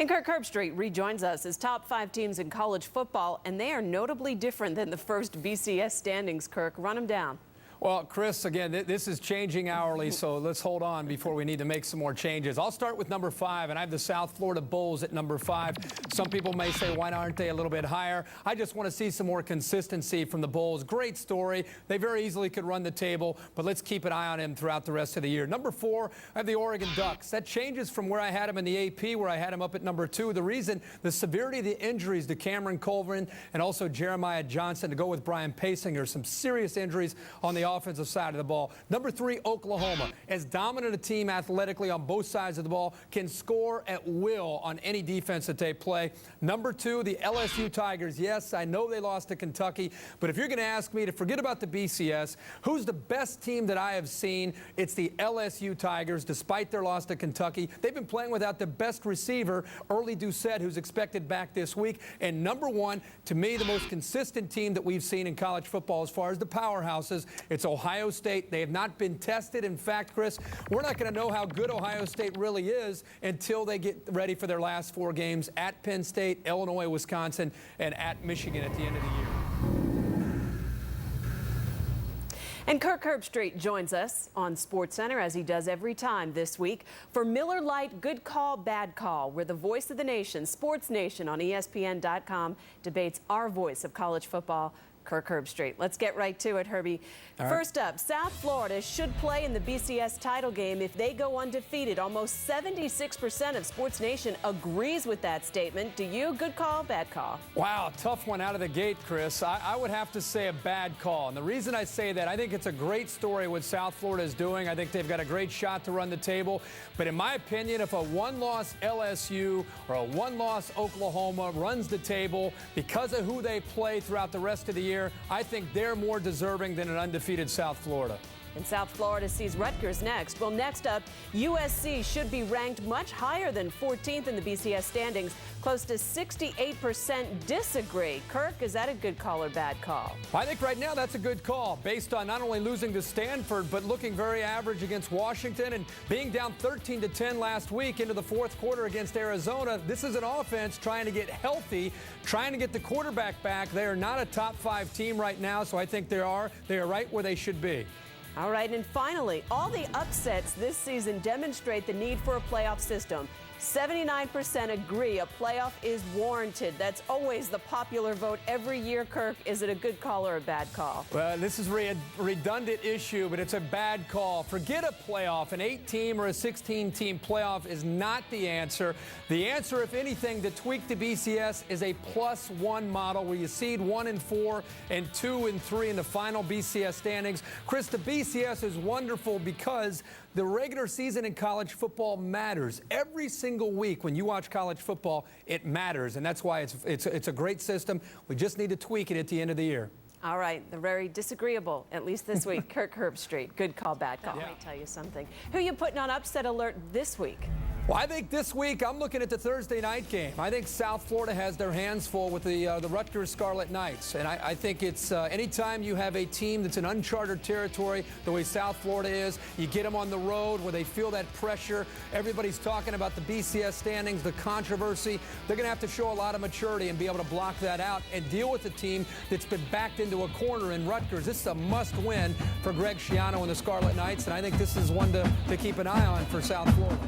And Kirk Herbstreit rejoins us as top 5 teams in college football, and they are notably different than the first BCS standings. Kirk, run them down. Well, Chris, again, this is changing hourly, so let's hold on before we need to make some more changes. I'll start with number 5, and I have the South Florida Bulls at number 5. Some people may say, why aren't they a little bit higher? I just want to see some more consistency from the Bulls. Great story. They very easily could run the table, but let's keep an eye on them throughout the rest of the year. Number 4, I have the Oregon Ducks. That changes from where I had them in the AP, where I had them up at number 2. The reason, the severity of the injuries to Cameron Colvin and also Jeremiah Johnson, to go with Brian Pasinger, some serious injuries on the offensive side of the ball. Number 3, Oklahoma. As dominant a team athletically on both sides of the ball, can score at will on any defense that they play. Number 2, the LSU Tigers. Yes, I know they lost to Kentucky, but if you're going to ask me to forget about the BCS, who's the best team that I have seen, it's the LSU Tigers, despite their loss to Kentucky. They've been playing without the best receiver, Early Doucette, who's expected back this week. And number 1, to me, the most consistent team that we've seen in college football as far as the powerhouses, it's Ohio State. They have not been tested. In fact, Chris, we're not going to know how good Ohio State really is until they get ready for their last 4 games at Penn State, Illinois, Wisconsin, and at Michigan at the end of the year. And Kirk Herbstreit joins us on SportsCenter, as he does every time this week, for Miller Lite Good Call, Bad Call, where the voice of the nation, Sports Nation on ESPN.com, debates our voice of college football, Kirk Herbstreit. Let's get right to it, Herbie. First up, South Florida should play in the BCS title game if they go undefeated. Almost 76% of Sports Nation agrees with that statement. Do you? Good call, bad call? Wow, tough one out of the gate, Chris. I would have to say a bad call. And the reason I say that, I think it's a great story what South Florida is doing. I think they've got a great shot to run the table. But in my opinion, if a one-loss LSU or a one-loss Oklahoma runs the table because of who they play throughout the rest of the year, I think they're more deserving than an undefeated South Florida. And South Florida sees Rutgers next. Well, next up, USC should be ranked much higher than 14th in the BCS standings. Close to 68% disagree. Kirk, is that a good call or bad call? I think right now that's a good call, based on not only losing to Stanford, but looking very average against Washington and being down 13-10 last week into the 4th quarter against Arizona. This is an offense trying to get healthy, trying to get the quarterback back. They are not a top 5 team right now, so I think they are right where they should be. All right, and finally, all the upsets this season demonstrate the need for a playoff system. 79% agree a playoff is warranted. That's always the popular vote every year, Kirk. Is it a good call or a bad call? Well, this is a redundant issue, but it's a bad call. Forget a playoff. An 8-team or a 16-team playoff is not the answer. The answer, if anything, to tweak the BCS is a +1 model where you seed 1 and 4 and 2 and 3 in the final BCS standings. Chris, the BCS is wonderful because the regular season in college football matters. Every single week when you watch college football, it matters, and that's why it's a great system. We just need to tweak it at the end of the year. All right, they're very disagreeable, at least this week. Kirk Herbstreit, good call, bad call. Yeah. Let me tell you something. Who are you putting on upset alert this week? Well, I think this week I'm looking at the Thursday night game. I think South Florida has their hands full with the Rutgers Scarlet Knights. And I think it's anytime you have a team that's in uncharted territory, the way South Florida is, you get them on the road where they feel that pressure. Everybody's talking about the BCS standings, the controversy. They're going to have to show a lot of maturity and be able to block that out and deal with a team that's been backed into a corner in Rutgers. This is a must-win for Greg Schiano and the Scarlet Knights, and I think this is one to keep an eye on for South Florida.